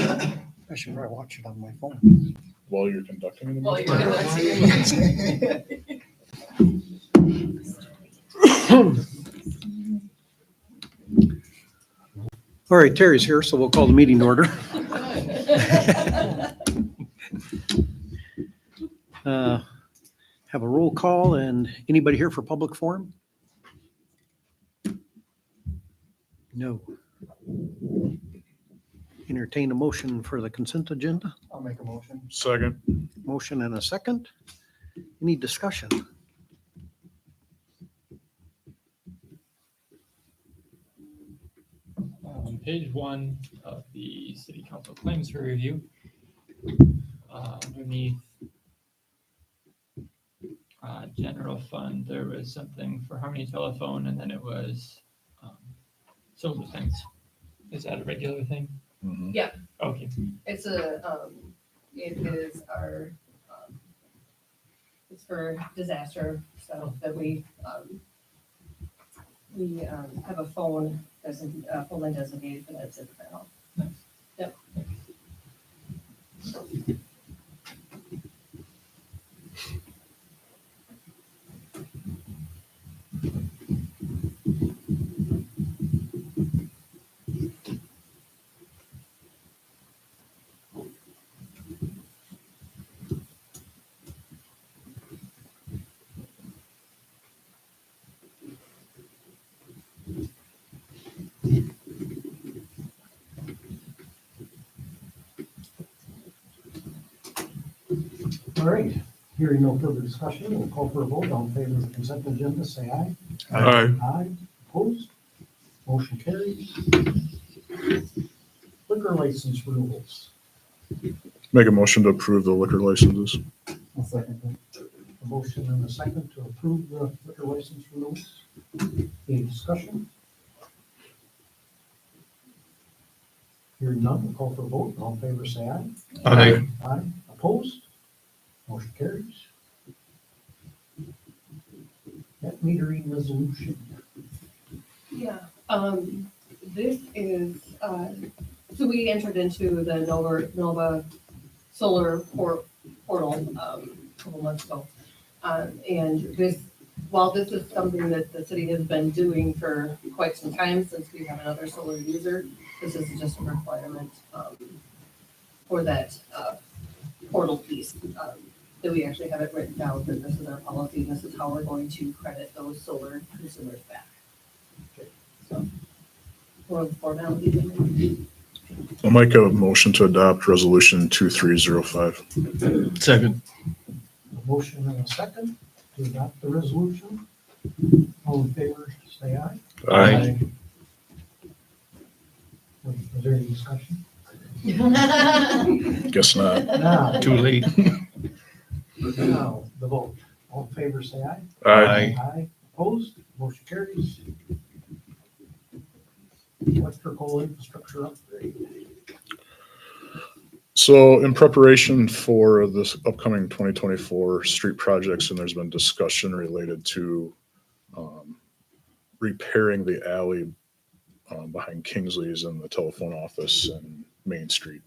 I should probably watch it on my phone. While you're conducting the Well, meeting? you're All right, Terry's here, so we'll call the meeting to order. Have a roll call, and anybody here for public forum? No. Entertain a motion for the consent agenda. I'll make a motion. Second. Motion and a second. Any discussion? Page 1 of the city council claims for review. Underneath general fund, there was something for Harmony Telephone, and then it was solar things. Is that a regular thing? Mhm. Yeah. Okay. It's it is our, it's for disaster stuff that we have a phone, phone line designated for that at the hall. Yep. All right, hearing no further discussion, we'll call for a vote. All in favor of the consent agenda, say aye. Aye. Aye, opposed? Motion carries. Liquor license rules. Make a motion to approve the liquor licenses. I'll second that. A motion and a second to approve the liquor license rules. Any discussion? Hearing none, we'll call for a vote. All in favor, say aye. Aye. Aye, opposed? Motion carries. Net metering resolution. Yeah, this is, so we entered into the Nova Solar Portal, a couple months ago. And this, while this is something that the city has been doing for quite some time, since we have another solar user, this is just a requirement, for that, portal piece. That we actually have it written down, that this is our policy, this is how we're going to credit those solar consumers back. So, for the formality. I'll make a motion to adopt resolution 2305. Second. A motion and a second to adopt the resolution. All in favor, say aye. Aye. Was there any discussion? Guess not. Now, Too late. now, the vote. All in favor, say aye. Aye. Aye, opposed, motion carries. Electrical infrastructure upgrade. So in preparation for this upcoming 2024 street projects, and there's been discussion related to repairing the alley behind Kingsley's and the telephone office and Main Street.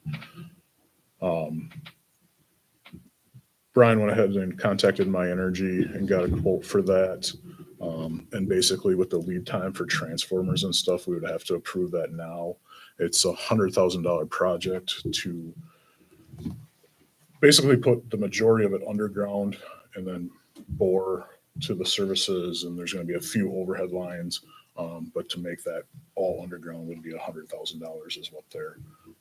Brian went ahead and contacted My Energy and got a quote for that. And basically with the lead time for transformers and stuff, we would have to approve that now. It's $100,000 project to basically put the majority of it underground and then bore to the services. And there's going to be a few overhead lines. But to make that all underground would be $100,000 is what they're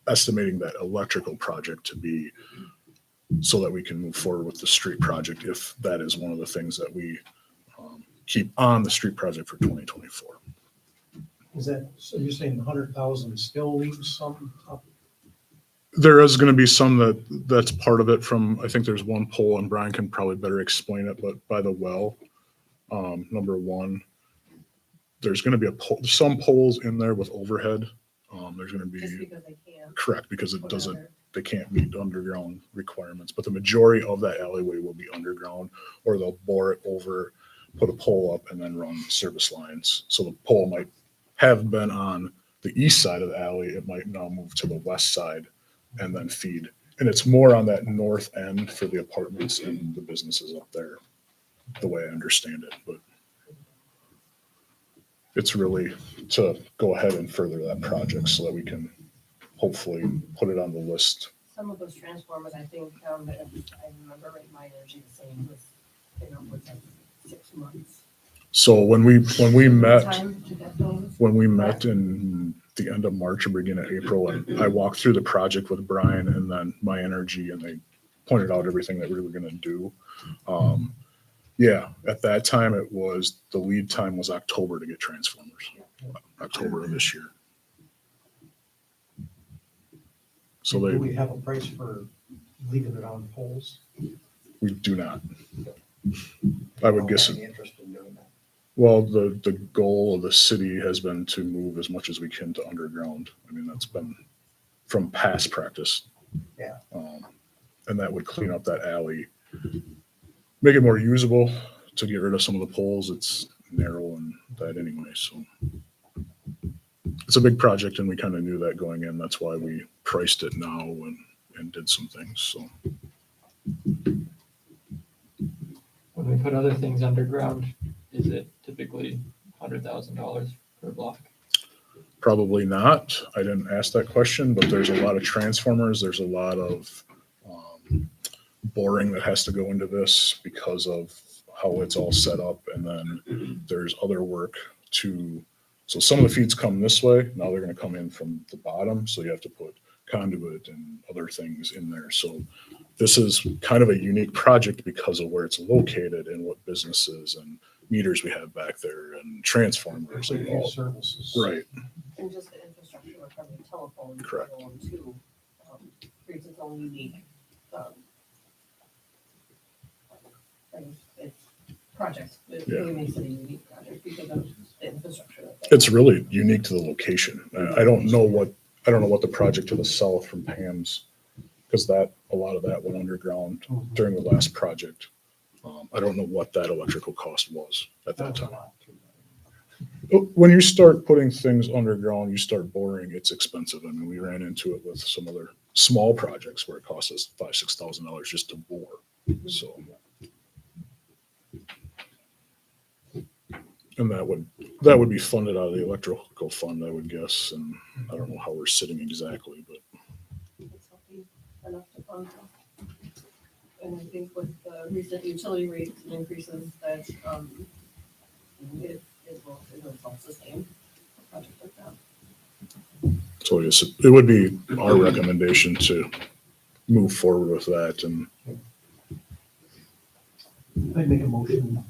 estimating that electrical project to be, so that we can move forward with the street project if that is one of the things that we keep on the street project for 2024. Is that, so you're saying 100,000 still leaves some up? There is going to be some that's part of it from, I think there's one pole, and Brian can probably better explain it, but by the well, number one, there's going to be some poles in there with overhead. There's going to Just be, because they can't. correct, because it put doesn't, under- they can't meet underground requirements, but the majority of that alleyway will be underground, or they'll bore it over, put a pole up and then run service lines. So the pole might have been on the east side of the alley. It might now move to the west side and then feed. And it's more on that north end for the apartments and the businesses up there, the way I understand it, but it's really to go ahead and further that project so that we can hopefully put it on the list. Some of those transformers, I think, if I remember right, My Energy was saying was, was like 6 months. So when we met, Time to get those. in the end of March or beginning of April, and I walked through the project with Brian and then My Energy, and they pointed out everything that we were gonna do. Yeah, at that time, the lead time was October to get transformers, October of this year. So Do we have a price for leaving it on poles? we do not. I would guess, Any interest in doing that? well, the goal of the city has been to move as much as we can to underground. I mean, that's been from past practice. Yeah. And that would clean up that alley, make it more usable to get rid of some of the poles. It's narrow and that anyway, so. It's a big project and we kind of knew that going in. That's why we priced it now and did some things, so. When we put other things underground, is it typically $100,000 per block? Probably not. I didn't ask that question, but there's a lot of transformers. There's a lot of boring that has to go into this because of how it's all set up. And then there's other work so some of the feeds come this way. Now they're going to come in from the bottom. So you have to put conduit and other things in there. So this is kind of a unique project because of where it's located and what businesses and meters we have back there and transformers and all. Services. Right. And just the infrastructure from the telephone. Correct. pole To, creates its own unique, it's project. It really makes it a unique project because of the infrastructure. That's there. It's really unique to the location. I don't know what the project to the south from Pam's, because a lot of that went underground Mhm. during the last project. I don't know what that electrical cost was at that That's a time. lot, too. When you start putting things underground, you start boring, it's expensive. I mean, we ran into it with some other small projects where it cost us $5,000-6,000 just to bore. So. And that would be funded out of the electrical fund, I would guess, and I don't know how we're sitting exactly, but It's healthy enough to fund them. And I think with the recent utility rates and increases that, it will self-sustain a project like that. so yes, it would be our recommendation to move forward with that. And I'd make a motion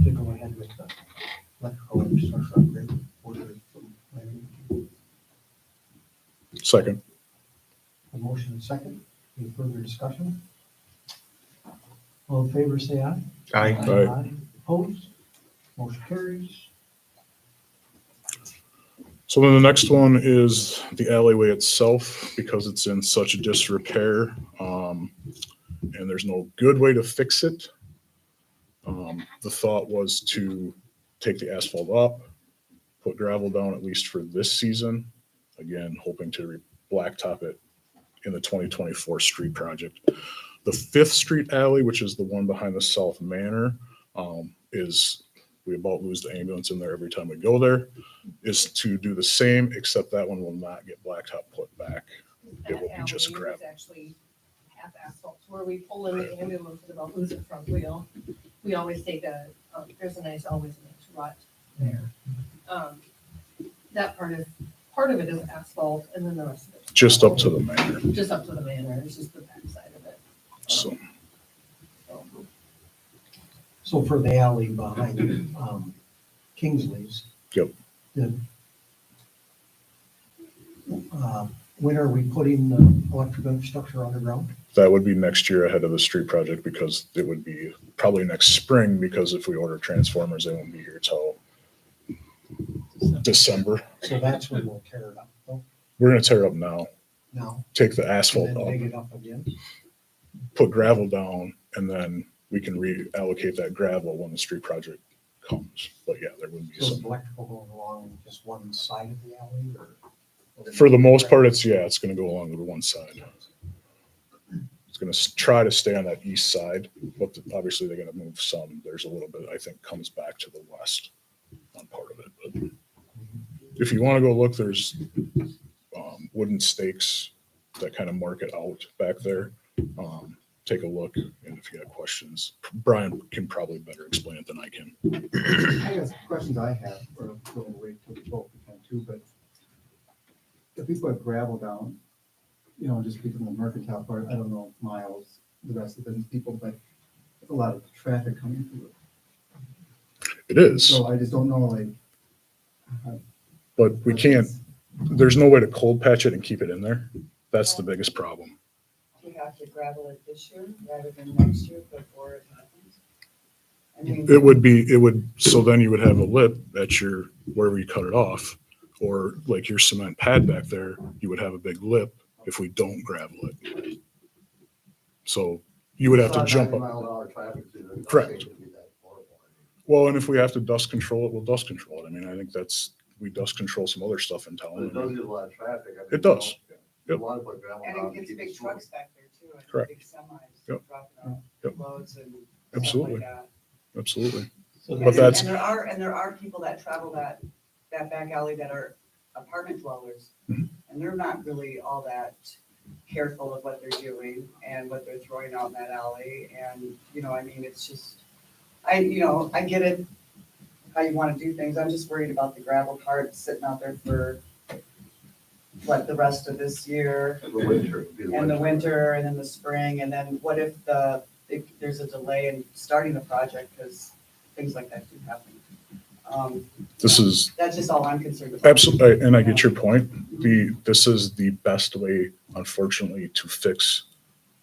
to go ahead with the electrical infrastructure upgrade. Order from My Energy. second, A motion and second. Any further discussion? All in favor, say aye. Aye. Opposed? Motion carries. so then the next one is the alleyway itself, because it's in such disrepair, and there's no good way to fix it. The thought was to take the asphalt up, put gravel down at least for this season. Again, hoping to blacktop it in the 2024 street project. The 5th Street alley, which is the one behind the South Manor, we about lose the ambulance in there every time we go there, is to do the same, except that one will not get blacktop put back. It will be just That alley gravel. is actually half asphalt, where we pull in the ambulance and about lose it front wheel. We always take there's always a nice rut there. That part of it is asphalt, and then the rest of it. Just up to the manor. Just up to the manor, it's just the backside of it. So So for the alley behind Kingsley's. Yep. When are we putting the electrical infrastructure underground? that would be next year ahead of the street project, because it would be probably next spring, because if we order transformers, they won't be here till December. So that's when we'll tear it up, though, We're gonna tear it up now, now, take the and asphalt then dig up, it up again. put gravel down, and then we can reallocate that gravel when the street project comes. But yeah, there would be So is some, electrical going along just one side of the alley, or? For the most part, it's gonna go along the one side. It's gonna try to stay on that east side, but obviously they're gonna move some. There's a little bit, I think, comes back to the west on part of it. But if you wanna go look, there's wooden stakes that kind of mark it out back there. Take a look, and if you have questions, Brian can probably better explain it than I can. I guess questions I have, or we'll wait till we vote if we can too, but if we put gravel down, you know, just people in the mercantile part, I don't know, Miles, the rest of the people, but there's a lot of traffic coming through it. It is, So I just don't know, like. but we can't, there's no way to cold patch it and keep it in there. That's the biggest problem. We have to gravel it this year rather than next year before it happens. I mean, It would, so then you would have a lip at your, wherever you cut it off, or like your cement pad back there, you would have a big lip if we don't gravel it. So you would have to jump up. Correct. Well, and if we have to dust control it, we'll dust control it. I mean, I think we dust control some other stuff in But town. it does get a lot of traffic. I mean, It does. Yep. A lot of put gravel and down it to gets keep big it trucks smooth. back there too, and Correct. big semis Yep. dropping Yep. off loads and stuff Absolutely. like that. Absolutely. So But that's- And there are people that travel that back alley that are apartment dwellers. Mhm. And they're not really all that careful of what they're doing and what they're throwing out in that alley. And, you know, I mean, it's just, I get it, how you want to do things. I'm just worried about the gravel cart sitting out there for the rest of this year In the winter. it'd be and the winter and then the spring. And then what if there's a delay in starting the project because things like that do happen. This is That's just all I'm concerned about. absolutely, and I get your point. This is the best way, unfortunately, to fix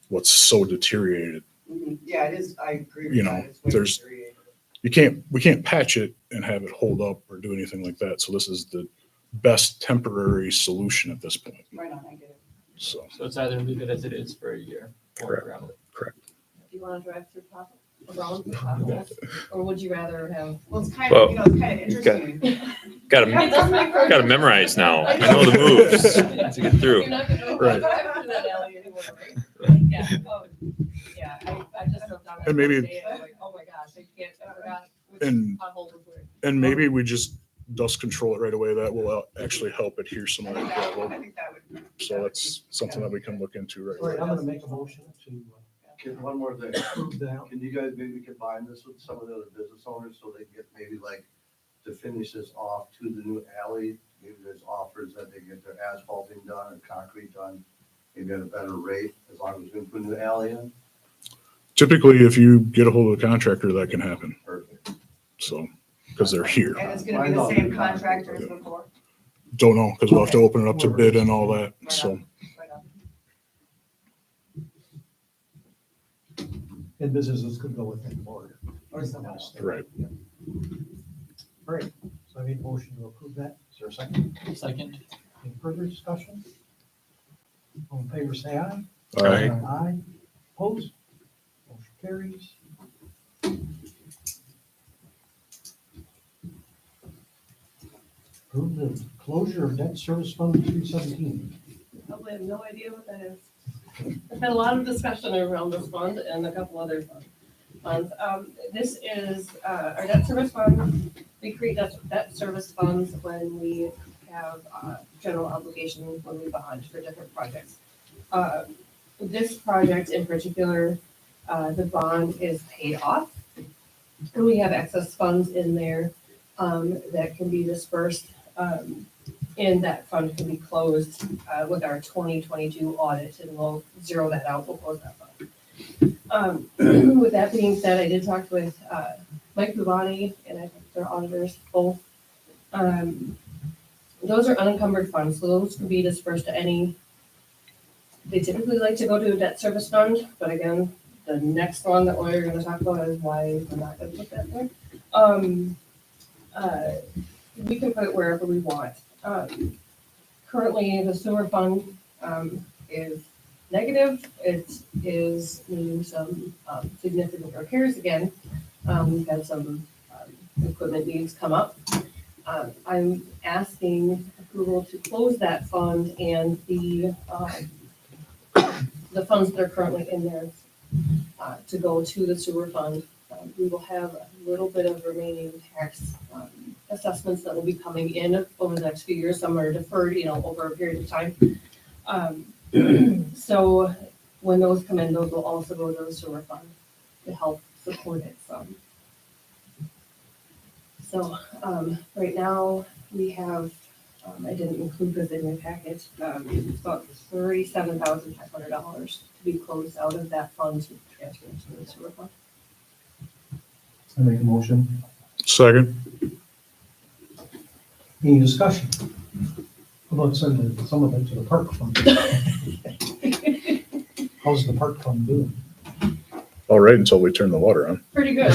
what's so deteriorated. Mhm. Yeah, it is, I agree with You that. know, It's way there's- deteriorated. We can't patch it and have it hold up or do anything like that. So this is the best temporary solution at this point. Right on, I get it. So, So it's either leave it as it is for a year or Correct. gravel it. Do you want to drive through around the top of this? Or would you rather have? Well, it's kind Well, of, it's kind of you've got- interesting. Got to memorize now. I know the moves to get through. You're not gonna Right. drive through that alley anymore, right? Yeah, oh, yeah, I just drove down. And maybe- that day and I'm like, oh my gosh, I can't, I forgot which And- pothole was where. and maybe we just dust control it right away. That will actually help adhere some I of that think that would, gravel. I think that would. So that's something that we can look into right All right, away. I'm gonna make a motion to Okay, one more thing. approve that. Can you guys maybe combine this with some of the other business owners so they get maybe like to finish this off to the new alley? Maybe there's offers that they get their asphalting done or concrete done, maybe at a better rate, as long as we put a new alley in. Typically, if you get a hold of the contractor, that can happen. Perfect. So, because they're here. And it's gonna be the same contractor as before? Don't know, because we'll have to open it up to bid and all that. Right So, on, right on. And businesses could go with that board. Or someone else. right. All right, so I made a motion to approve that. Is there a second? Second, Any further discussion? All in favor, say aye. All right. Aye. Opposed? Motion carries. Approve the closure of debt service fund 317. Probably have no idea what that is. I've had a lot of discussion around this fund and a couple other funds. This is our debt service fund. We create debt service funds when we have general obligations, when we bond for different projects. This project in particular, the bond is paid off. And we have excess funds in there that can be dispersed. And that fund can be closed with our 2022 audit, and we'll zero that out, we'll close that fund. With that being said, I did talk with Mike Bubani and I talked to their auditors both. Those are unencumbered funds, so those can be dispersed to any. They typically like to go to a debt service fund, but again, the next one that we're gonna talk about is why we're not gonna put that there. We can put it wherever we want. Currently, the sewer fund is negative. It is needing some significant repairs again. We've had some equipment needs come up. I'm asking approval to close that fund and the funds that are currently in there to go to the sewer fund. We will have a little bit of remaining tax assessments that will be coming in over the next few years. Some are deferred, over a period of time. So when those come in, those will also go to the sewer fund to help support it some. So, right now, we have, I didn't include this in your package, it's about $37,500 to be closed out of that fund to transfer to the sewer fund. I make a motion. Second. Any discussion? How about sending some of it to the park fund? How's the park fund doing? All right, until we turn the water on. Pretty good.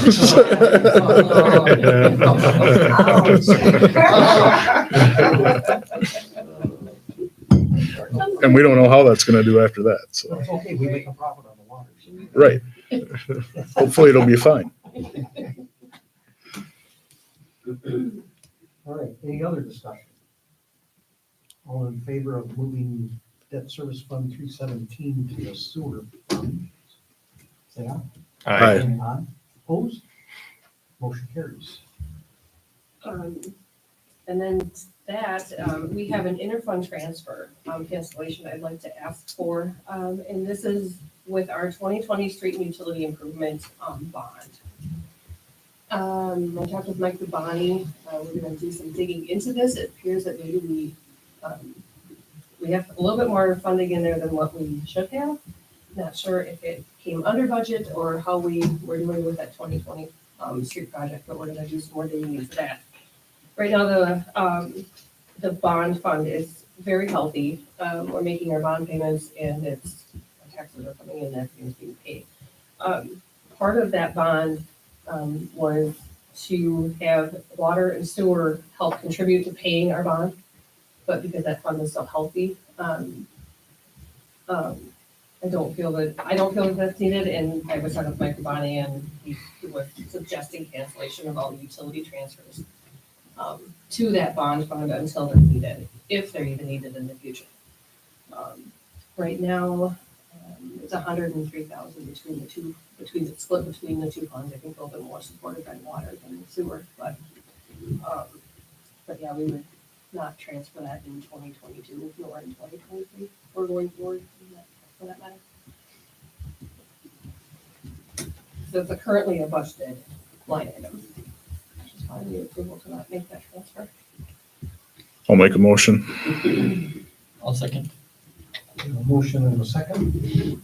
And we don't know how that's gonna do after that, so, It's okay, we make a profit on the water. so- right. Hopefully it'll be fine. All right, any other discussion? All in favor of moving debt service fund 317 to the sewer fund? Say aye. Aye. Aye. Opposed? Motion carries. And then that, we have an interfund transfer cancellation I'd like to ask for. And this is with our 2020 street and utility improvement bond. I talked with Mike Rubani. We're gonna do some digging into this. It appears that maybe we have a little bit more funding in there than what we should have. Not sure if it came under budget or how we were doing with that 2020 street project, but we're gonna do some more digging into that. Right now, the bond fund is very healthy. We're making our bond payments and our taxes are coming in, everything's being paid. Part of that bond was to have water and sewer help contribute to paying our bond. But because that fund is so healthy, I don't feel that that's needed, and I was talking with Mike Urbani, and he was suggesting cancellation of all the utility transfers to that bond fund until they're needed, if they're even needed in the future. Right now, it's $103,000 between the split between the two funds. I think a little bit more supported by water than sewer, but yeah, we would not transfer that in 2022 nor in 2023 or going forward for that matter. So it's currently a budgeted line item. Just find the approval to not make that transfer. I'll make a motion. I'll second. We have a motion and a second.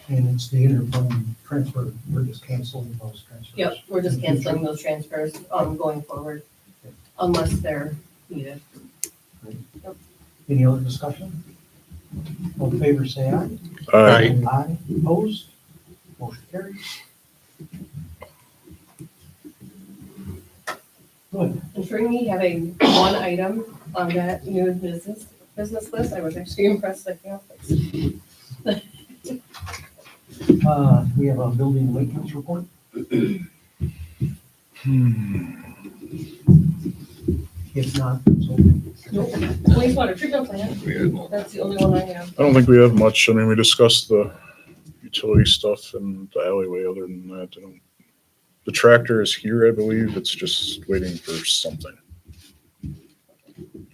And it's the interfund transfer, we're just canceling those transfers. Yep, we're just canceling those transfers going forward unless they're needed. Any other discussion? All in favor, say aye. Aye. Aye, opposed? Motion carries. Good. And for me, having one item on that new business list, I was actually impressed at the office. We have a building maintenance report. If not, so. Wastewater treatment plant, that's the only one I have. I don't think we have much. I mean, we discussed the utility stuff and the alleyway. Other than that, I don't. The tractor is here, I believe. It's just waiting for something.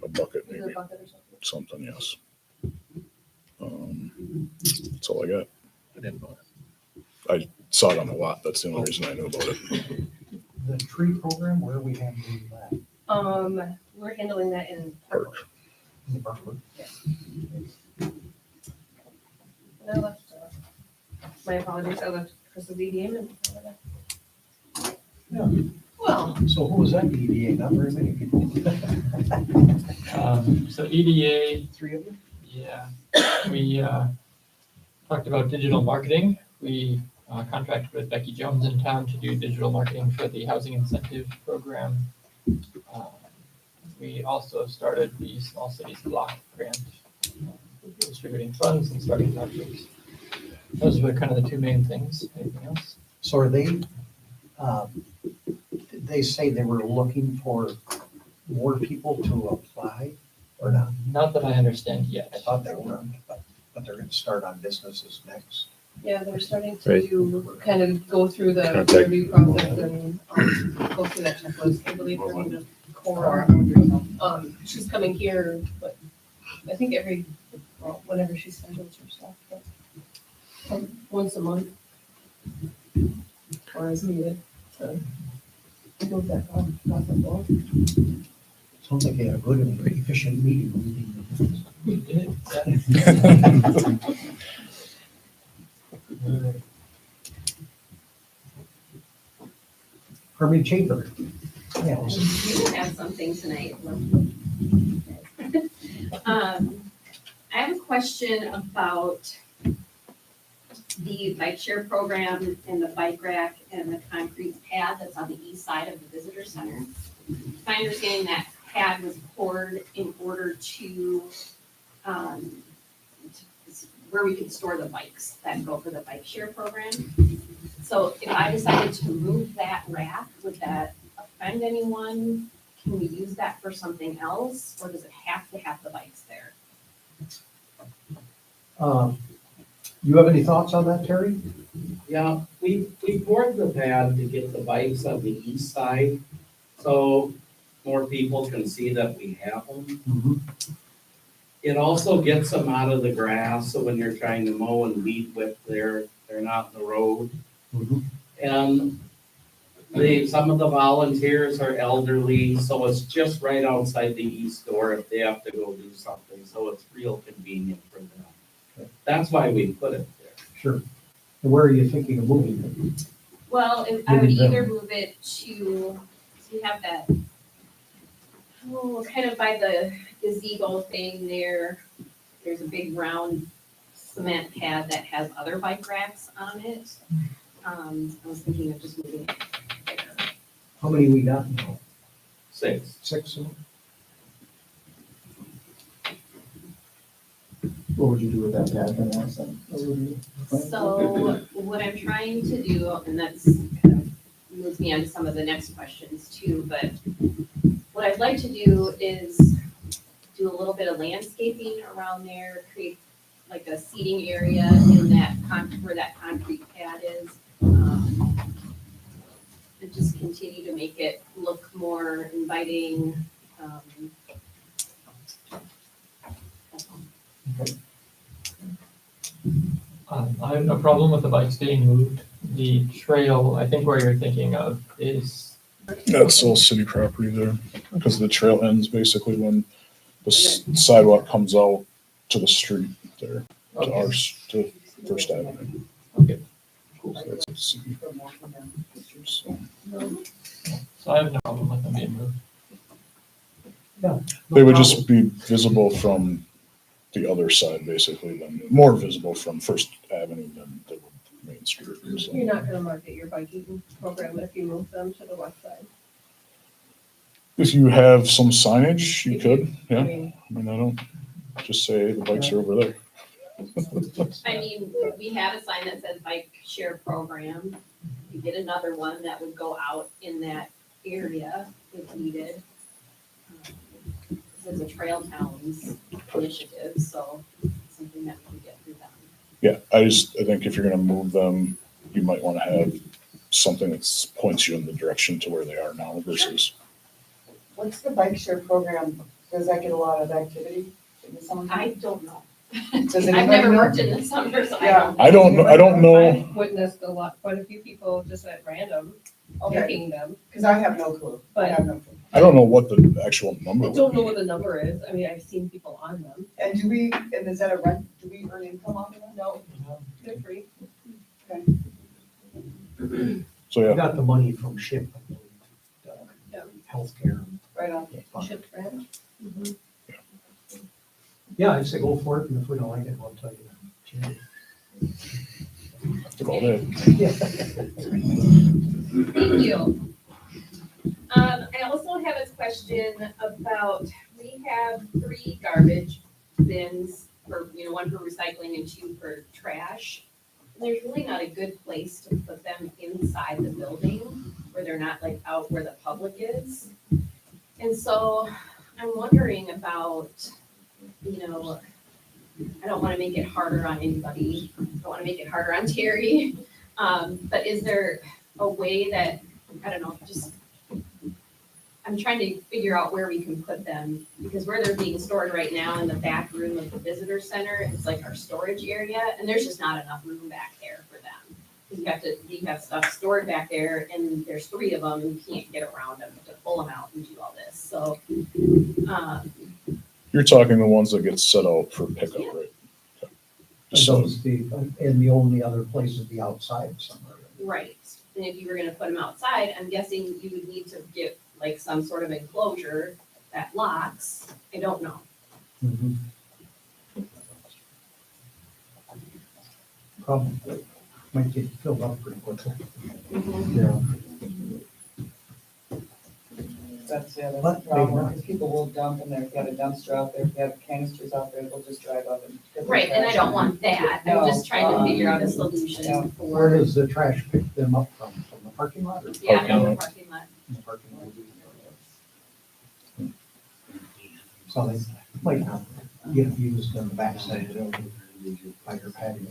A bucket, Is it a maybe. bucket or something? Something, yes. That's all I got. I didn't know I saw it on a lot. That's the only reason I knew about it. The tree program, where are we handling that? We're handling that in Park. In the Parkwood? And I left, my apologies, I left Chris's EDA and. Yeah. Well, So who was that EDA? Not very many people. So EDA, 3 of them? yeah, we talked about digital marketing. We contracted with Becky Jones in town to do digital marketing for the housing incentive program. We also started the Small Cities Block grant, distributing funds and starting projects. Those were kind of the two main things. Anything else? So are they, they say they were looking for more people to apply or not? Not that I understand I yet. thought they were, but they're gonna start on businesses next. Yeah, they're starting Right. to kind of go through the Contact. interview process and go through that checklist. I believe her name is Cora. She's coming here, but I think whenever she schedules her stuff, but once a month. Or as needed. So move that process along. Sounds like they had a good and efficient meeting. We did, yeah. Herman Chamber. Yeah, You have something tonight. I have a question about the bike share program and the bike rack and the concrete pad that's on the east side of the visitor center. My understanding that pad was poured in order to, where we could store the bikes that go for the bike share program. So if I decided to move that rack, would that offend anyone? Can we use that for something else, or does it have to have the bikes there? You have any thoughts on that, Terry? Yeah, we poured the pad to get the bikes on the east side, so more people can see that we have them. It also gets them out of the grass, so when you're trying to mow and weed whip there, they're not in the road. And some of the volunteers are elderly, so it's just right outside the east door if they have to go do something, so it's real convenient for them. That's why we put it there. Sure. And where are you thinking of moving it? Well, I would Moving them. either move it to, so we have that, kind of by the gazebo thing there. There's a big round cement pad that has other bike racks on it. I was thinking of just moving it there. How many we got now? 6. 6? What would you do with that pad then, Allison? What would you plan? So what I'm trying to do, and that's kind of moves me on to some of the next questions too, but what I'd like to do is do a little bit of landscaping around there, create like a seating area in that where that concrete pad is. And just continue to make it look more inviting. I have no problem with the bikes being moved. The trail, I think where you're thinking of is, That's all city property there, because the trail ends basically when the sidewalk comes out to the street there, to okay, to First Avenue. okay. So that's city. So So I have no problem with them being moved. They would just be visible from the other side, basically, then more visible from First Avenue than they would Main Street. So You're not gonna market your biking program if you move them to the west side. if you have some signage, you could, I yeah. mean, I mean, I don't just say the bikes are over there. I mean, we have a sign that says bike share program. You get another one that would go out in that area if needed. It's a Trail Towns initiative, so it's something that we can get through them. Yeah, I think if you're gonna move them, you might wanna have something that points you in the direction to where they are now versus. What's the bike share program? Does that get a lot of activity in the summer? I don't know. Does I've anybody never know? worked in the summer, so Yeah. I don't know. I've witnessed quite a few people just at random Okay, taking them. because I have no clue. I have no clue. I don't know what the actual number I would don't know be. what the number is. I mean, I've seen people on them. And is that a rent, do we earn income off of that? No, they're free. So, We yeah, got the money from SHIP, I believe, Yeah. healthcare. Right on. Ship grant. Yeah, I'd say go for it, and if we don't like it, we'll tell you. that's about it. Thank you. I also have a question about, we have 3 garbage bins, for, one for recycling and 2 for trash. There's really not a good place to put them inside the building where they're not like out where the public is. And so I'm wondering about, you know, I don't want to make it harder on anybody. I don't want to make it harder on Terry. But is there a way that, I don't know, just, I'm trying to figure out where we can put them, because where they're being stored right now in the back room of the visitor center, it's like our storage area, and there's just not enough room back there for them. You have stuff stored back there, and there's 3 of them, and you can't get around them to pull them out and do all this, so. You're talking the ones that get set out for pickup, Yeah. right? Okay. And So, those, and the only other place is the outside somewhere. Right, and if you were gonna put them outside, I'm guessing you would need to get like some sort of enclosure that locks, I don't know. Probably, might get filled up pretty quickly. Yeah. That's the other But they problem, run. because people will dump in there, if you have a dumpster out there, if you have canisters out there, they'll just drive up and. get their Right, and I trash don't in. want that, I'm No, just trying to figure out a yeah. solution Where for, does the trash pick them up from? From the parking lot or? yeah, Parking in the lot. parking lot. From the parking lot? So they might not get used on the backside of the building by your patio.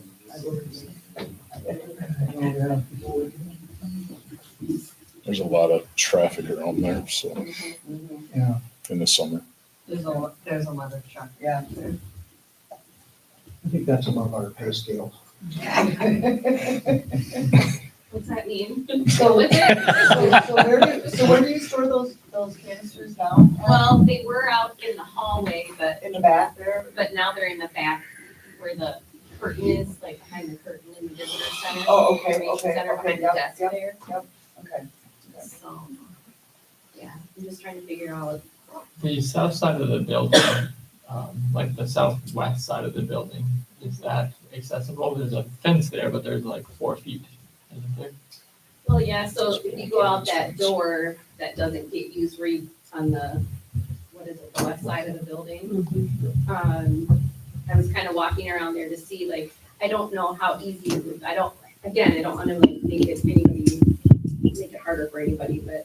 there's a lot of traffic around there, so, Mhm. Yeah. in the summer. There's a lot of truck. Yeah. I think that's above our pay scale. What's that mean? So, With it? so where do you store those canisters now? Well, they were out in the hallway, In the back there? but now they're in the back where the curtain is, like behind the curtain in the visitor center. Oh, okay, Information okay, center okay, behind the yep, desk yep. there. Okay. So, yeah, I'm just trying to figure out. The south side of the building, like the southwest side of the building, is that accessible? There's a fence there, but there's like 4 feet, isn't there? Well, yeah, so if you go out that door that doesn't get used where you, on the, what is it, the west side of the building? I was kind of walking around there to see, like, I don't know how easy it would, I don't want to like make it harder for anybody, but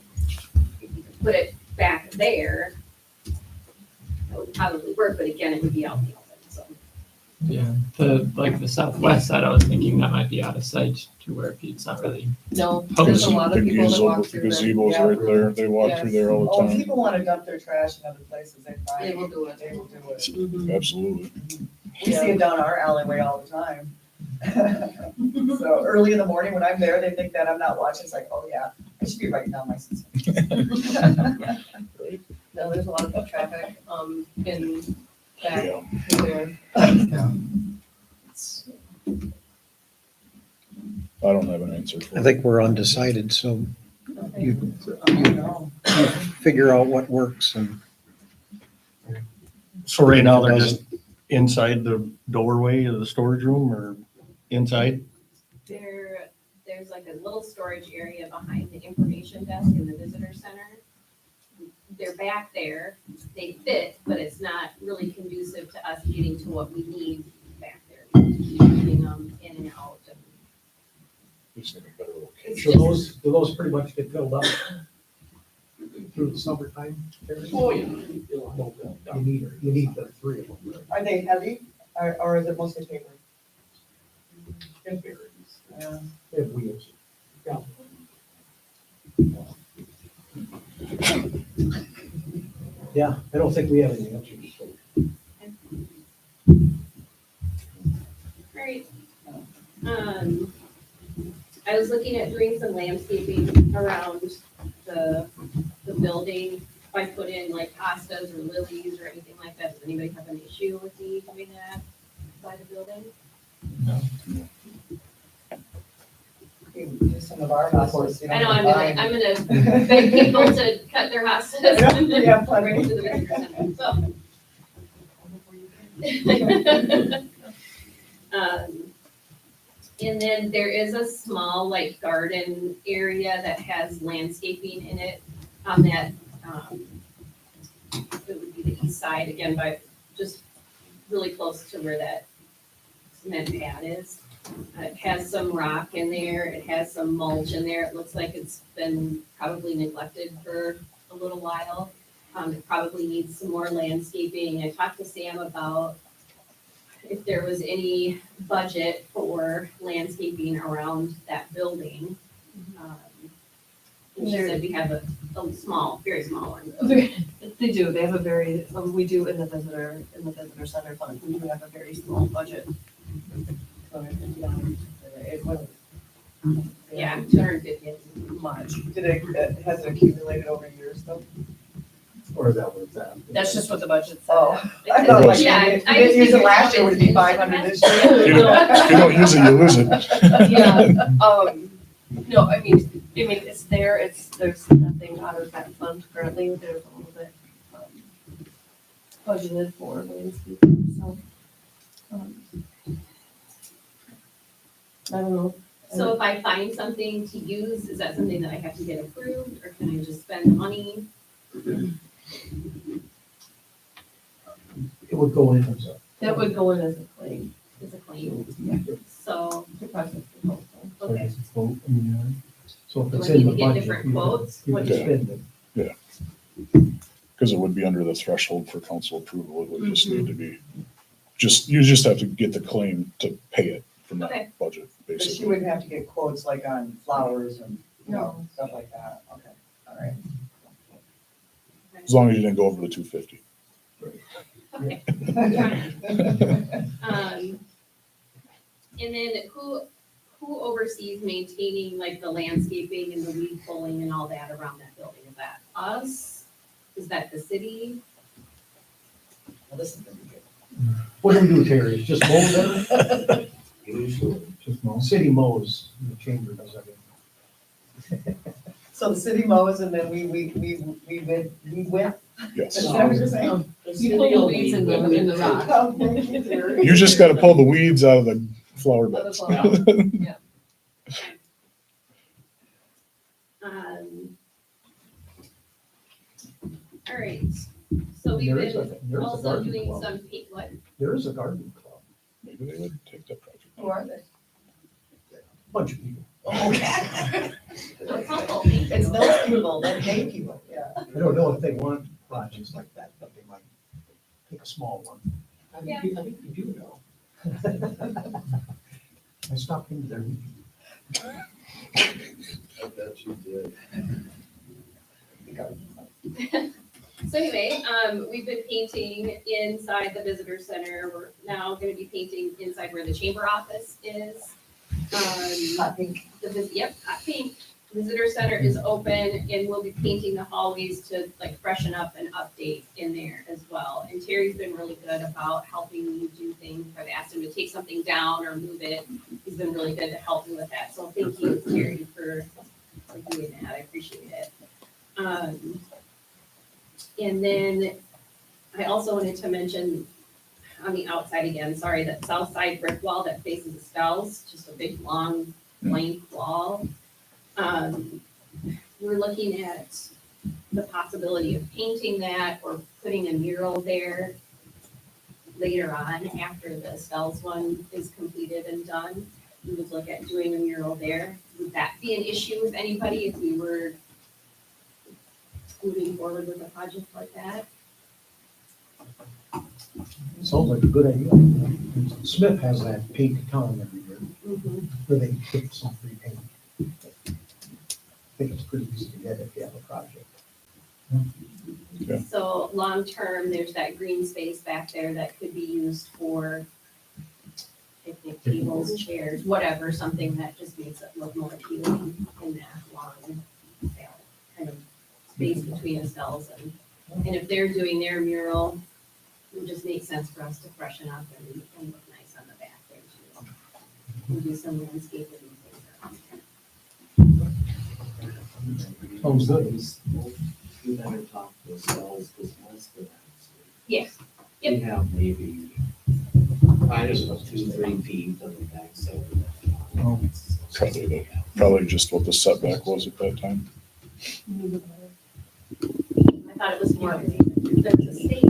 if you could put it back there, that would probably work, but again, it would be out in the open, so. Yeah, the southwest side, I was thinking that might be out of sight to where it's not really. No, Oh, there's a The lot of people that gazebo, walk the through there. gazebo's Yeah. right there, they walk through there all Oh, the if time. people want to dump their trash in other places, they find. They will do it. They will do it. Mhm. Absolutely. We see it down our alleyway all the time. So early in the morning when I'm there, they think that I'm not watching. It's like, oh yeah, I should be writing down my system. No, there's a lot of foot traffic, in that, Yeah. there. I don't have an answer for I it. think we're undecided, so Okay. you I don't know. figure out what works and. So right now, they're Doesn't- just inside the doorway of the storage room or inside? There's like a little storage area behind the information desk in the visitor center. They're back there, they fit, but it's not really conducive to us getting to what we need back there. Getting them in and out. Just need a better It's location. So just- do those pretty much get filled up through the summertime? Oh, yeah. You need the 3 of them. right? Are they heavy or is it mostly paper? Yeah. They have wheels. Yeah, I don't think we have any answers. Right. I was looking at doing some landscaping around the building. If I put in like hostas or lilies or anything like that, does anybody have an issue with me doing that by the building? You can do some of our houses. I know, I'm gonna beg people to cut their hostas. Yeah, plenty. To the visitor center, so. And then there is a small like garden area that has landscaping in it on that, it would be the east side again, but just really close to where that cement pad is. It has some rock in there, it has some mulch in there, it looks like it's been probably neglected for a little while. It probably needs some more landscaping. I talked to Sam about if there was any budget for landscaping around that building. And she said we have a small, very small one. They do, they have a very, we do in the visitor center fund, we do have a very small budget. It was Yeah, 250. Much. Did it, has it accumulated over years though? Or is that what it's at? That's just what the budget said. Oh, I thought like, Yeah, if I you didn't just use it figured last year, would it be it's 500 this If year? you don't use it, you lose it. Yeah, no, I mean, it's there, there's nothing out of that fund currently, there's a little bit, budgeted for landscaping, so. I don't know. So if I find something to use, is that something that I have to get approved, or can I just spend the money? It would go in as a, That would go in as a claim. As a claim? So, The project proposal. okay, so if do it's I in need the to get budget. different you can- quotes? You What can do spend it. Because it would be under the threshold for council approval. It would just need to be, you just have to get the claim to pay it from Okay. that budget, But she basically. wouldn't have to get quotes like on flowers and, you know, No. stuff like that. Okay, all right. As long as you didn't go over the 250. Okay. And then who oversees maintaining like the landscaping and the weed pulling and all that around that building? Is that us? Is that the city? Well, this is gonna be good. What do we do, Terry? Just mow them? Usually. Just mow. City mows, the chamber does everything. So the city mows and then we went. Yes. Is that what you're saying? You pull the weeds in the rock. Oh, thank you, Terry. You just gotta pull the weeds out of the flower beds. All right, so we've There is been a also garden doing club. some, what? There is a garden club, Maybe they would take that project. Who are they? bunch of people. Okay. It's helpful, thank you. It's those people, that pay people, yeah. I don't know if they want projects like that, but they might take a small one. Yeah. I think you do know. I stopped into their meeting. I bet you did. So anyway, we've been painting inside the visitor center. We're now gonna be painting inside where the chamber office is. Hot pink. Yep, hot pink. Visitor center is open and we'll be painting the hallways to like freshen up and update in there as well. And Terry's been really good about helping me do things. If I've asked him to take something down or move it, he's been really good to help me with that. So thank you, Terry, for doing that. I appreciate it. And then I also wanted to mention on the outside again, sorry, that south side brick wall that faces the Stells, just a big, long, blank wall. We're looking at the possibility of painting that or putting a mural there later on after the Stells one is completed and done. We would look at doing a mural there. Would that be an issue with anybody if we were moving forward with a project like that? Sounds like a good idea. Smith has that paint to town every year, where they get some free paint. I think it's pretty easy to get if you have a project. Yeah. So long-term, there's that green space back there that could be used for picnic tables, chairs, whatever, something that just makes it look more appealing in that long, kind of space between the cells. And if they're doing their mural, it would just make sense for us to freshen up and look nice on the back there too. And do some landscaping and things around there. Sounds good. You better talk to the cells, because most of them. Yes. We have maybe, I just know, 2-3 feet on the back side. Probably just what the setback was at that time. I thought it was more of a state.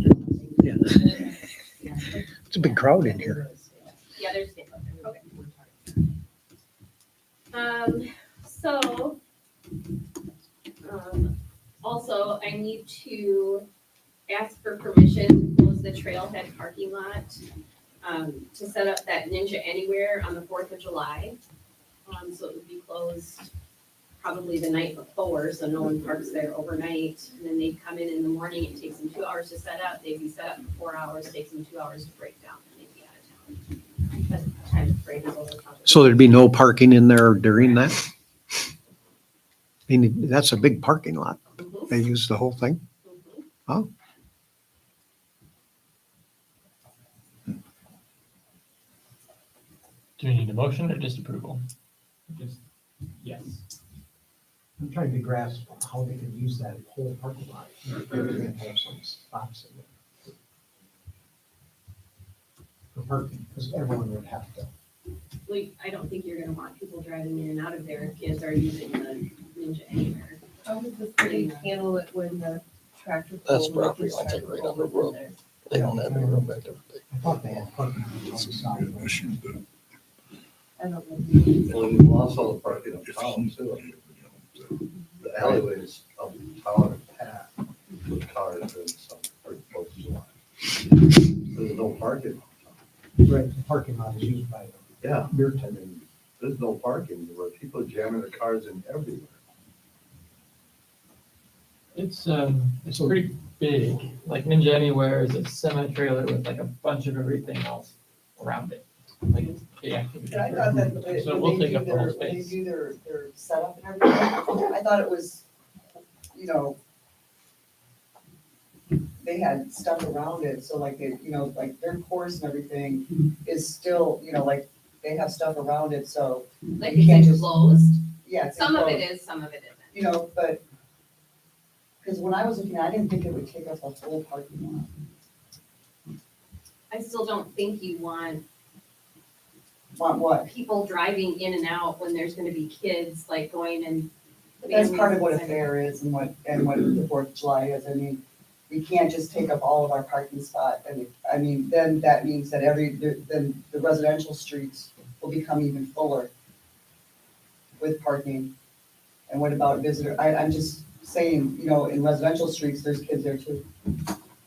It's a big crowd in here. Yeah, there's state. Okay. So, also, I need to ask for permission to close the trailhead parking lot, to set up that Ninja Anywhere on the 4th of July. So it would be closed probably the night before, so no one parks there overnight. And then they'd come in the morning, it takes them 2 hours to set up, they'd be set up for 4 hours, takes them 2 hours to break down, and they'd be out of town. By the time the parade is over. so there'd be no parking in there during that? I mean, that's a big parking lot. Mhm, They use the whole thing? mhm. Oh, Do we need a motion or just approval? Just, yes. I'm trying to grasp how they could use that whole parking lot. They're gonna have some spots in it. For parking, because everyone would have to. Like, I don't think you're gonna want people driving in and out of there if kids are using the Ninja Anywhere. How would the city handle it when the tractor? That's pull, like, property the line, take tractor right pull on the within road. there? They don't have any room back there. I thought they had parking on the It's outside. gonna be an issue that I don't know. Well, we lost all the parking if uptown he- too. The alleyways uptown are packed with cars and some pretty close to the line. There's no parking. Right, the parking lot is used by the Yeah, beer tent and there's no parking where people are jamming their cars in everywhere. It's pretty big. Like Ninja Anywhere is a semi-trailer with like a bunch of everything else around it. Like it's a big activity. And I thought that they- So when we'll they take do up the whole their, when they space. do their setup and everything, I thought it was, you know, they had stuff around it, so like they, you know, like their course and everything is still, you know, like they have stuff around it, so, Like You can't it's just- enclosed, yeah. it's some of it enclosed, is, some of it isn't. You know, but, because when I was looking, I didn't think it would take up a whole parking lot. I still don't think you want Want what? people driving in and out when there's gonna be kids like going and. That's part of what a fair is and what the 4th of July is. I mean, we can't just take up all of our parking spot. And I mean, then that means that then the residential streets will become even fuller with parking. And what about visitor? I'm just saying, you know, in residential streets, there's kids there too.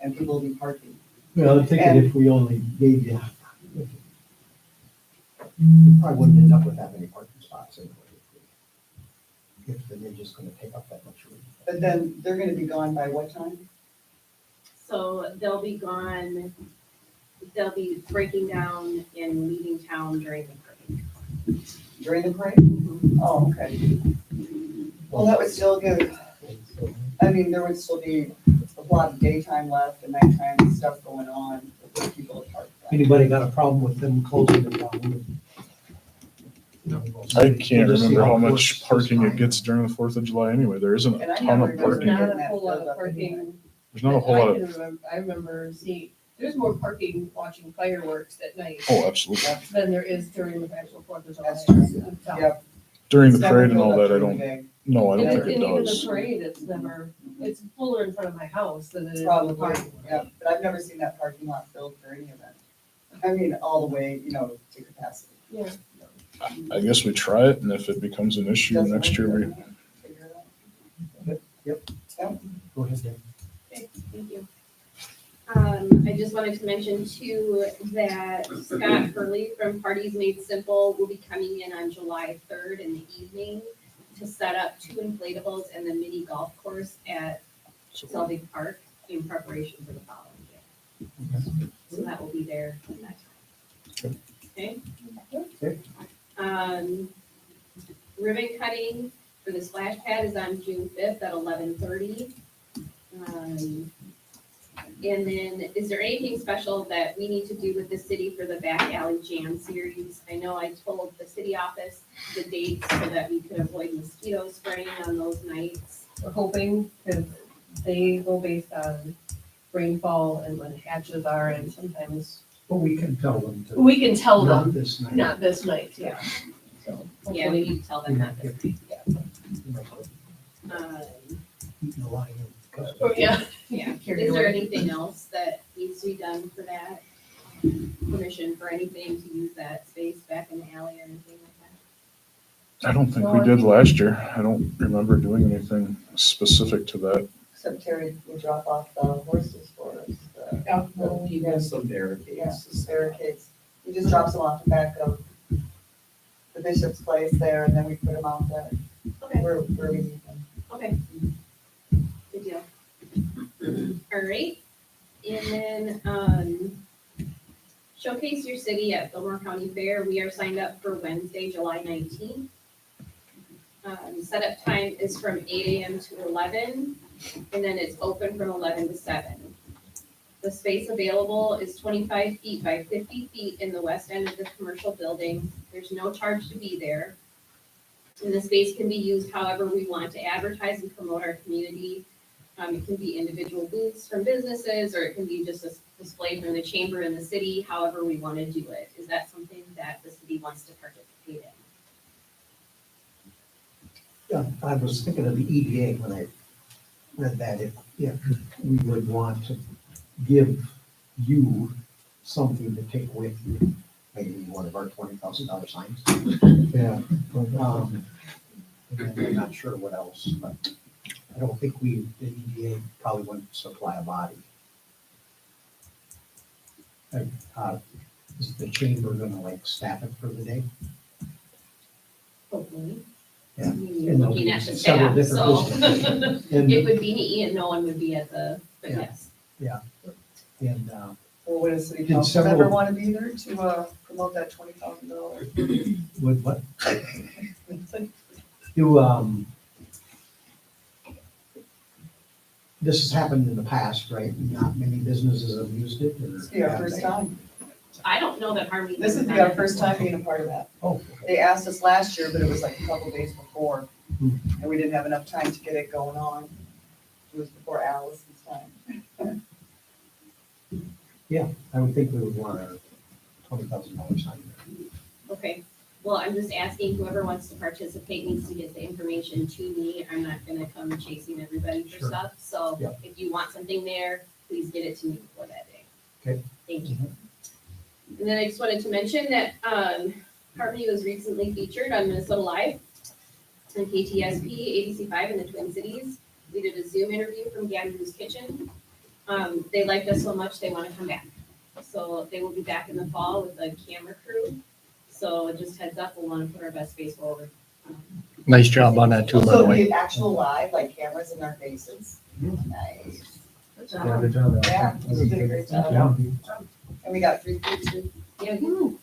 And people will be parking. Well, I'm thinking And- if we only gave you, you probably wouldn't end up with that many parking spots anyway. If the Ninja's gonna take up that much room. But then they're gonna be gone by what time? So they'll be gone, they'll be breaking down and leaving town during the parade. During the parade? Oh, okay. Well, that would still give, I mean, there would still be a lot of daytime left and nighttime stuff going on for people to park. Anybody got a problem with them closing it down? I can't remember how much parking it gets during the 4th of July anyway. There isn't And a I ton never of remember parking. Not getting a that whole lot filled of up anyway. parking. There's not a whole lot of, I remember seeing, there's more parking watching fireworks at night oh, absolutely. than there is during the actual 4th of July. That's true. Yep. During It's the never parade and filled all up that, I during the don't, day. no, I And don't even think it the does. parade, it's fuller in front of my house than it is. in the Probably, parking lot. yeah, but I've never seen that parking lot filled for any event. I mean, all the way, you know, to capacity. Yeah. I guess we try it and if it becomes an issue Doesn't next year, we, work, figure it out. Go ahead, Dan. Okay, thank you. I just wanted to mention too, that Scott Hurley from Parties Made Simple will be coming in on July 3rd in the evening to set up 2 inflatables and the mini golf course at Selvig Park in preparation for the following day. So that will be there at that time. Okay? Okay. Ribbon cutting for the splash pad is on June 5th at 11:30. And then, is there anything special that we need to do with the city for the Back Alley Jam series? I know I told the city office the dates so that we could avoid mosquito spraying on those nights. We're hoping, because they go based on rainfall and when hatches are, and sometimes But we can tell them to. we can tell Not them, this night. not this night, yeah. So Yeah, we hopefully, need to tell them that this week. Eating a lion. oh, yeah. Yeah, Carry is there away. anything else that needs to be done for that? Permission for anything to use that space back in the alley or anything like I don't think we did last year. I don't remember doing anything specific to that. Except Terry would drop off the horses for us, the Yeah, well, you have some barricades. barricades. He just drops them off the back of the bishop's place there, and then we put them out there Okay, where we need them. okay. Good deal. All right, and then, showcase your city at Fillmore County Fair. We are signed up for Wednesday, July 19th. Setup time is from 8 AM to 11, and then it's open from 11 to 7. The space available is 25 feet by 50 feet in the west end of the commercial building. There's no charge to be there. And the space can be used however we want to advertise and promote our community. It can be individual booths from businesses, or it can be just a display from the chamber in the city, however we want to do it. Is that something that the city wants to participate in? Yeah, I was thinking of the EDA when I read that, if we would want to give you something to take with you, maybe one of our $20,000 signs. Yeah. And then I'm not sure what else, but I don't think the EDA probably wouldn't supply a body. Is the chamber gonna like staff it for the day? Hopefully. Yeah. You're looking at the Several staff, so. different And, It would be me and no one would be at the, but Yeah. yes. and, Well, would a city And council several- member want to be there to, promote that $20,000? with what? Do, this has happened in the past, right? Not many businesses have used it, or? This will be our have first they? time. I don't know that Harmony. This would be our first time being a part of that. Oh, They asked us last year, but it was like a couple days before, Hmm. and we didn't have enough time to get it going on. It was before Allison's time. I would think we would want a $20,000 sign. Okay, well, I'm just asking whoever wants to participate needs to get the information to me. I'm not gonna come chasing everybody for Sure. stuff, so Yeah. if you want something there, please get it to me before that day. Okay. Thank you. And then I just wanted to mention that, Harmony was recently featured on Minnesota Live on KTSP 85 in the Twin Cities. We did a Zoom interview from Gandrew's Kitchen. They liked us so much, they want to come back. So they will be back in the fall with a camera crew. So just heads up, we'll want to put our best face forward. Nice job on that too, by So the it'll way. be actual live, like cameras in our faces. Nice. Good Yeah, job. good job. Yeah, you did a great job. And we got free food too. Yeah, woo.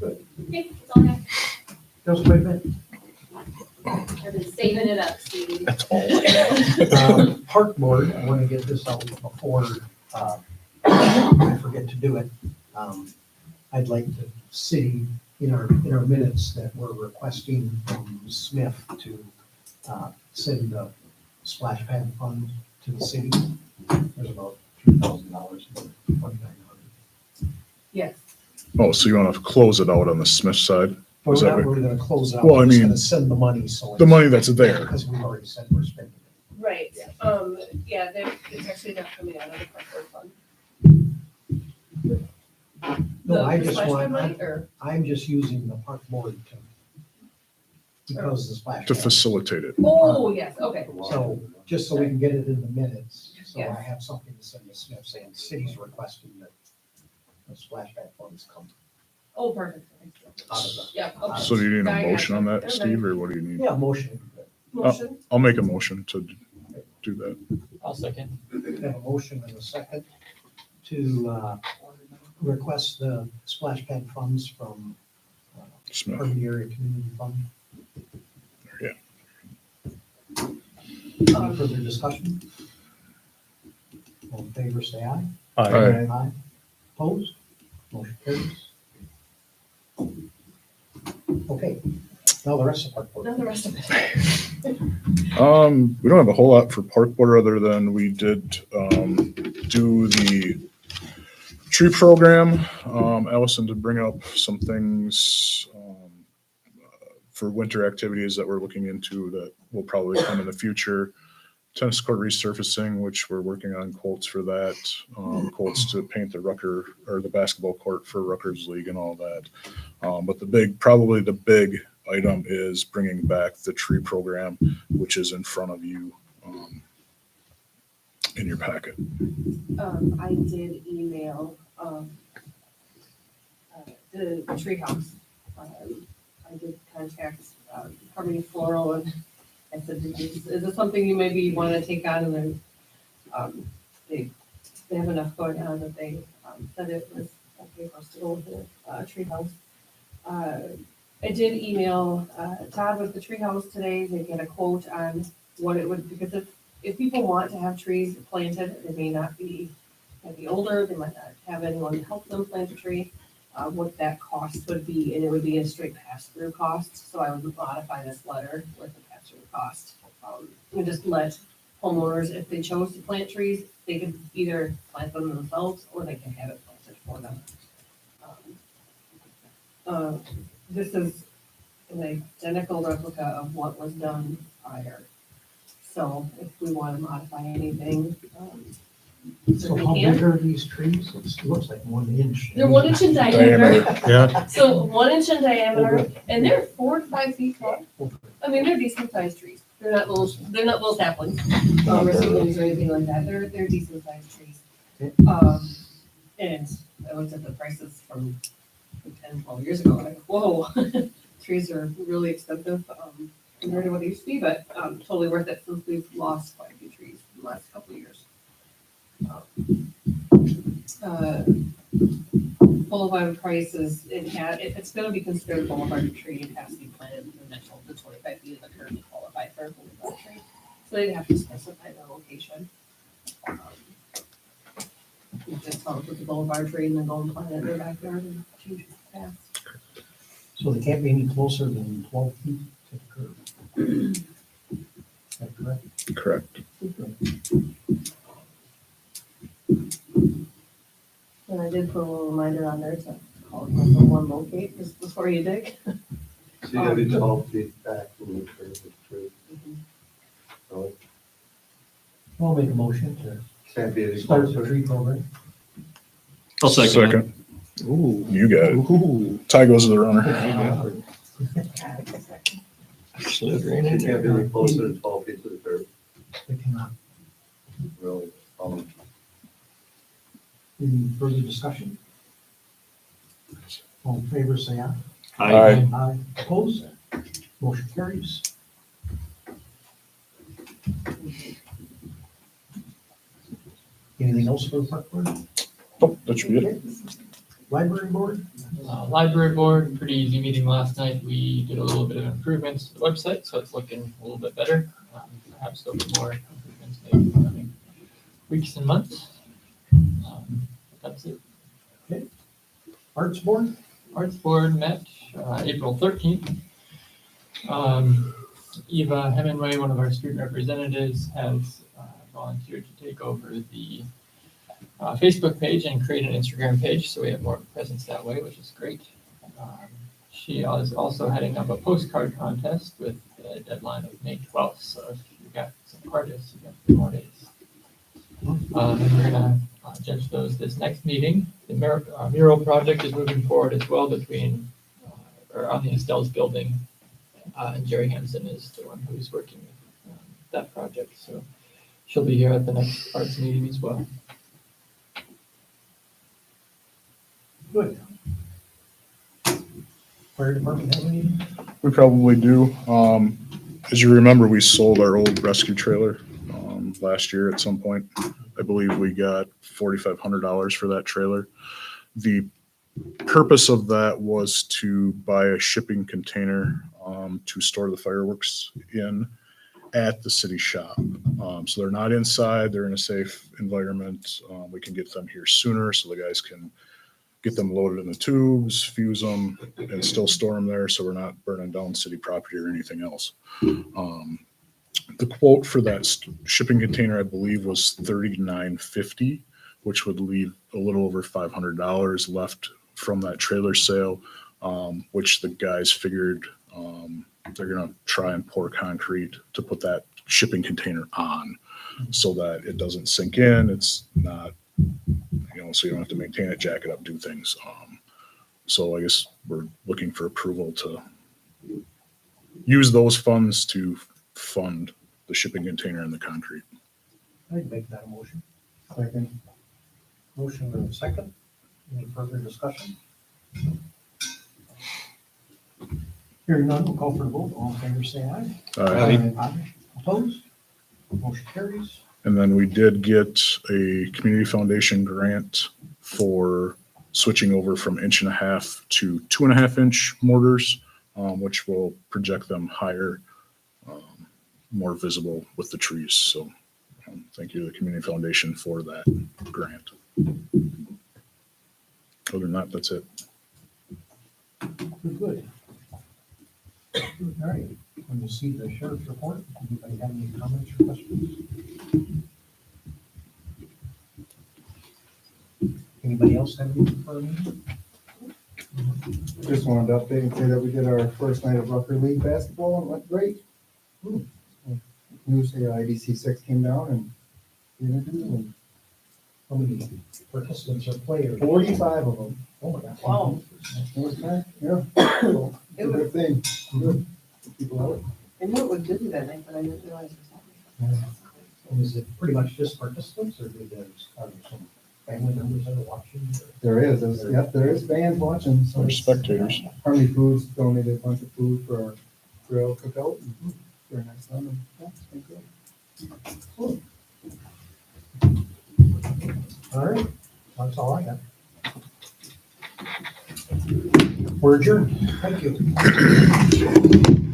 Okay, that's all I have. Just wait a minute. I've been saving it up, Stevie. That's all. Park board, I want to get this out before I forget to do it. I'd like the city, in our minutes, that we're requesting from Smith to send the splash pad fund to the city. There's about $2,000, 2,900. Yes. Oh, so you want to close it out on the Smith side? We're Is that not what- really gonna close it out, Well, I we're just mean, gonna send the money, so. The money that's there. Because we've already said we're spending it. Right, yeah, it's actually not coming out of the park board fund. No, I The just splash pad want, money, or, I'm just using the park board to, because the splash. To pad. facilitate it. oh, yes, okay. So, just so we can get it in the minutes, so Yeah. I have something to send to Smith saying, the city's requesting that the splash pad funds come Oh, perfect. out of the. Yeah, okay. So do you need I a got motion you. on that, Okay. Steve, or what do you need? Yeah, motion. Motion, I'll make a motion to do that. I'll second. We have a motion and a second to request the splash pad funds from Smith. Harmony Area Community Fund. Any further discussion? All in favor, say aye. Aye. Aye. Opposed? Motion carries. Okay, now the rest of our board. now the rest of it. We don't have a whole lot for park board other than we did do the tree program. Allison did bring up some things for winter activities that we're looking into that will probably come in the future. tennis court resurfacing, which we're working on quotes for that, quotes to paint the Rucker or the basketball court for Rutgers League and all that. But probably the big item is bringing back the tree program, which is in front of you in your packet. I did email, the treehouse. I did contact, Harmony Floral, and I said, is this something you maybe want to take on? And then, they have enough going on that they, said it was okay for us to go with the, treehouse. I did email, Todd with the treehouse today to get a quote on what it would, because if people want to have trees planted, they may not be, might be older, they might not have anyone help them plant a tree, what that cost would be, and it would be a straight pass-through cost, so I would modify this letter with the pass-through cost. And just let homeowners, if they chose to plant trees, they could either plant them themselves, or they can have it planted for them. This is an identical replica of what was done prior. So if we want to modify anything, So we how can. big are these trees? It looks like 1 inch. They're 1 inch in diameter, Yeah. so 1 inch in diameter, and they're 4 to 5 feet tall. I mean, they're decent sized trees. They're not little saplings, or seedlings or anything like that. They're decent sized trees. And I looked at the prices from 10, 12 years ago, and I'm like, whoa, trees are really expensive, compared to what they used to be, but, totally worth it since we've lost quite a few trees in the last couple of years. Boulevard prices, if it's gonna be considered a boulevard tree, it has to be planted in the 25 feet of the curb to qualify for a boulevard tree. So they'd have to specify the location. You just come up with the boulevard tree and then go and plant it in their backyard and change it fast. So they can't be any closer than 12 feet to the curb. Is that correct? Correct. And I did put a little reminder on there to call it from one locate just before you dig. So you gotta be 12 feet back from the curb of the tree. So I'll make a motion to can't be any start the closer. tree program. I'll second Ooh, you got it. Ooh. Ty goes to the runner. Slid right You in can't be any there. closer than 12 feet to the curb, They cannot. really. Any further discussion? All in favor, say aye. Aye. Aye. Opposed? Motion carries. Anything else for the park board? Oh, that should be it. Library board? Library board, pretty easy meeting last night. We did a little bit of improvements to the website, so it's looking a little bit better. Perhaps there'll be more improvements maybe in the coming weeks and months. That's it. Arts board? Arts board met April 13th. Eva Hemingway, one of our student representatives, has volunteered to take over the Facebook page and create an Instagram page, so we have more presence that way, which is great. She is also heading up a postcard contest with a deadline of May 12th, so if you got some artists, you got 3 more days. And we're gonna judge those this next meeting. The mural project is moving forward as well between, or on the Estelle's building, and Jerry Hansen is the one who's working with that project, so she'll be here at the next arts meeting as well. Good. Fire department have any? We probably do. As you remember, we sold our old rescue trailer last year at some point. I believe we got $4,500 for that trailer. The purpose of that was to buy a shipping container to store the fireworks in at the city shop. So they're not inside, they're in a safe environment. We can get them here sooner so the guys can get them loaded in the tubes, fuse them, and still store them there so we're not burning down city property or anything else. The quote for that shipping container, I believe, was $39.50, which would leave a little over $500 left from that trailer sale, which the guys figured they're going to try and pour concrete to put that shipping container on. so that it doesn't sink in. It's not, so you don't have to maintain it, jack it up, do things. So I guess we're looking for approval to use those funds to fund the shipping container and the concrete. I'd make that a motion. Second. Motion and a second. Any further discussion? Hearing none, we'll call for the vote. All in favor, say aye. Aye. Opposed? Motion carries. And then we did get a community foundation grant for switching over from 1.5 to 2.5 inch mortars, which will project them higher, more visible with the trees. So thank you to the community foundation for that grant. Other than that, that's it. Good. All right, when you see the sheriff's report, anybody have any comments or questions? Anybody else have anything for me? Just wanted to update and say that we did our first night of Rucker League basketball and it went great. News, IDC 6 came down and and How many participants or players? 45 of them. Oh my gosh. Wow. Yeah. So, it's a good thing. Good. People out. I knew it was busy that night, but I didn't realize it was happening. And is it pretty much just participants or are there some family members that are watching? There is fans watching. So There's spectators. Harmony Foods donated a bunch of food for our grill cookout and for next time. And, yeah, it's been good. Cool. All right, that's all I got. We're adjourned. Thank you.